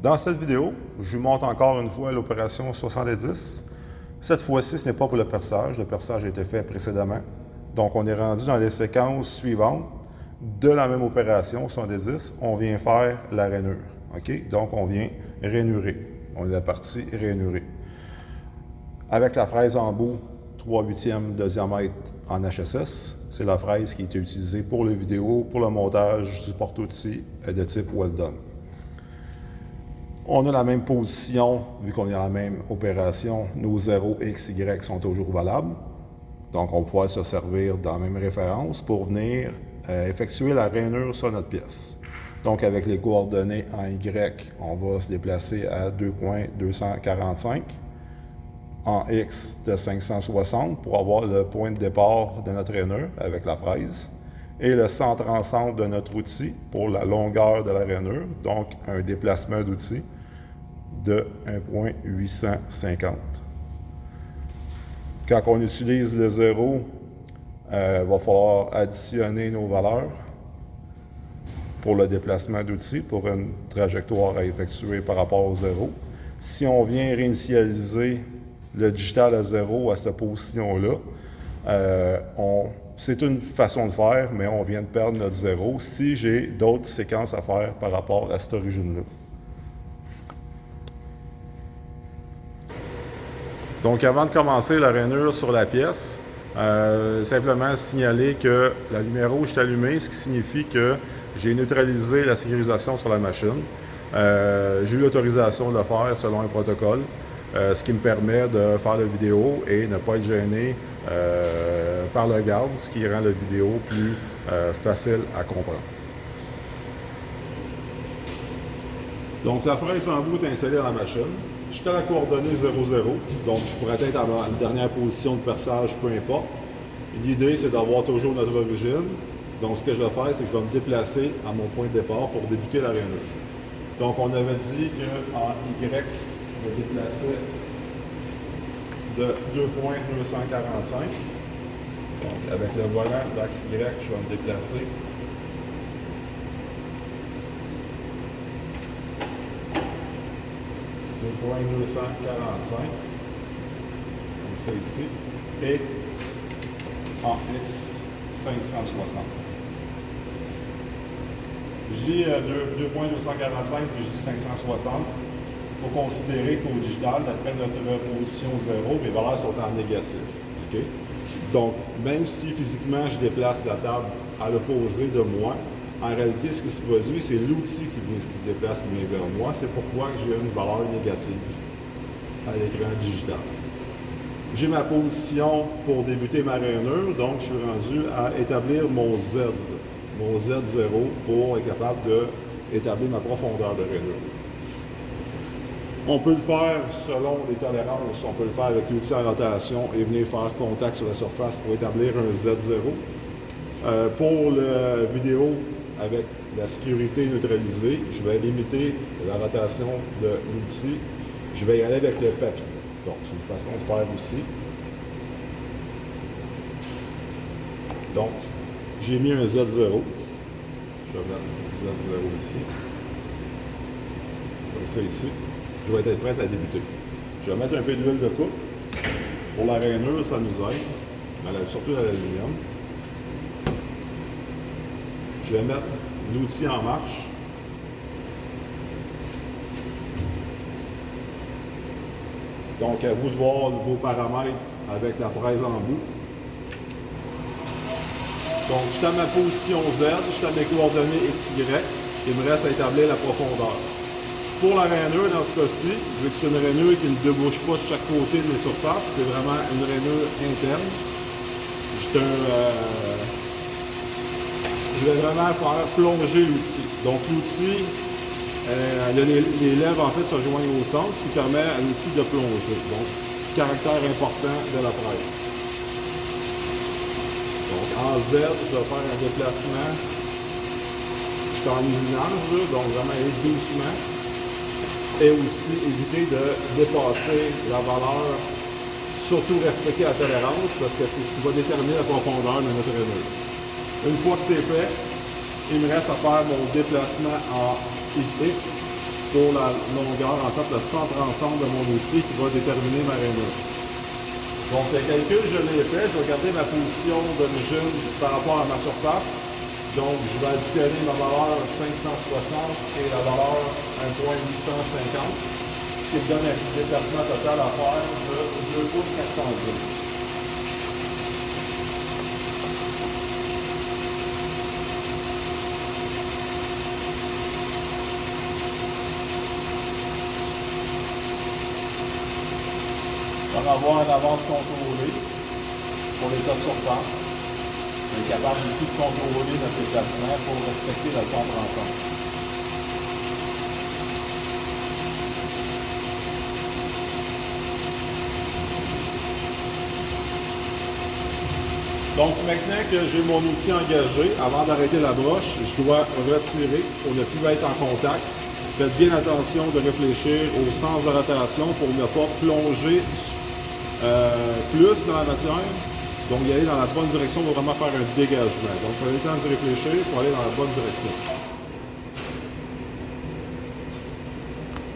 Dans cette vidéo, je vous montre encore une fois l'opération 70. Cette fois-ci, ce n'est pas pour le perçage. Le perçage a été fait précédemment. Donc, on est rendu dans les séquences suivantes de la même opération 70. On vient faire la rainure. OK? Donc, on vient rainurer. On est la partie rainurée. Avec la fraise en bout, 3/8 de diamètre en HSS. C'est la fraise qui a été utilisée pour les vidéos, pour le montage du porte-outils de type Weldon. On a la même position, vu qu'on est dans la même opération, nos 0, X, Y sont toujours valables. Donc, on pourra se servir dans la même référence pour venir effectuer la rainure sur notre pièce. Donc, avec les coordonnées en Y, on va se déplacer à 2.245, en X de 560 pour avoir le point de départ de notre rainure avec la fraise et le centre en centre de notre outil pour la longueur de la rainure, donc un déplacement d'outil de 1.850. Quand on utilise le 0, il va falloir additionner nos valeurs pour le déplacement d'outil, pour une trajectoire à effectuer par rapport au 0. Si on vient réinitialiser le digital à 0 à cette position-là, c'est une façon de faire, mais on vient de perdre notre 0 si j'ai d'autres séquences à faire par rapport à cette origine-là. Donc, avant de commencer la rainure sur la pièce, simplement signaler que la lumière rouge est allumée, ce qui signifie que j'ai neutralisé la sécurisation sur la machine. J'ai eu l'autorisation de le faire selon un protocole, ce qui me permet de faire la vidéo et ne pas être gêné par le garde, ce qui rend la vidéo plus facile à comprendre. Donc, la fraise en bout est installée dans la machine. Je suis à la coordonnée 0,0, donc je pourrais être à une dernière position de perçage, peu importe. L'idée, c'est d'avoir toujours notre origine. Donc, ce que je vais faire, c'est que je vais me déplacer à mon point de départ pour débuter la rainure. Donc, on avait dit qu'en Y, je vais déplacer de 2.245. Donc, avec le volant d'axe Y, je vais me déplacer. .245, comme ça ici, et en X 560. Je dis 2.245 puis je dis 560. Il faut considérer qu'au digital, d'après notre position 0, mes valeurs sont en négatif. Okay? Donc, même si physiquement je déplace la table à l'opposé de moi, en réalité, ce qui se produit, c'est l'outil qui se déplace qui vient vers moi. C'est pourquoi j'ai une valeur négative à l'écran digital. J'ai ma position pour débuter ma rainure, donc je suis rendu à établir mon Z0 pour être capable d'établir ma profondeur de rainure. On peut le faire selon les tolérances, on peut le faire avec l'outil en rotation et venir faire contact sur la surface pour établir un Z0. Pour la vidéo, avec la sécurité neutralisée, je vais limiter la rotation de l'outil. Je vais y aller avec le papier. Donc, c'est une façon de faire aussi. Donc, j'ai mis un Z0. Je vais mettre Z0 ici. Comme ça ici. Je vais être prêt à débuter. Je vais mettre un peu d'huile de coupe. Pour la rainure, ça nous aide, surtout à l'aluminium. Je vais mettre l'outil en marche. Donc, à vous de voir vos paramètres avec la fraise en bout. Donc, je suis à ma position Z, je suis à mes coordonnées XY. Il me reste à établir la profondeur. Pour la rainure, dans ce cas-ci, vu que c'est une rainure qui ne débouche pas de chaque côté de mes surfaces, c'est vraiment une rainure interne. Je vais vraiment faire plonger l'outil. Donc l'outil, les lèvres en fait se joignent au sens, ce qui permet à l'outil de plonger. Donc, caractère important de la fraise. Donc en Z, je vais faire un déplacement. Je suis en usinage, donc vraiment aller doucement. Et aussi éviter de dépasser la valeur, surtout respecter la tolérance, parce que c'est ce qui va déterminer la profondeur de notre rainure. Une fois que c'est fait, il me reste à faire mon déplacement en X pour la longueur, en fait, le centre ensemble de mon outil qui va déterminer ma rainure. Donc, le calcul, je l'ai fait. Je vais garder ma position d'origine par rapport à ma surface. Donc, je vais additionner ma valeur 560 et la valeur 1.850, ce qui me donne un déplacement total à faire de 2 pouces 410. On va avoir une avance contrôlée pour l'état de surface. On est capable aussi de contrôler notre déplacement pour respecter le centre ensemble. Donc maintenant que j'ai mon outil engagé, avant d'arrêter la broche, je dois retirer pour ne plus être en contact. Faites bien attention de réfléchir au sens de rotation pour ne pas plonger plus dans la matière. Donc, y aller dans la bonne direction pour vraiment faire un dégagement. Donc, prenez le temps d'y réfléchir pour aller dans la bonne direction.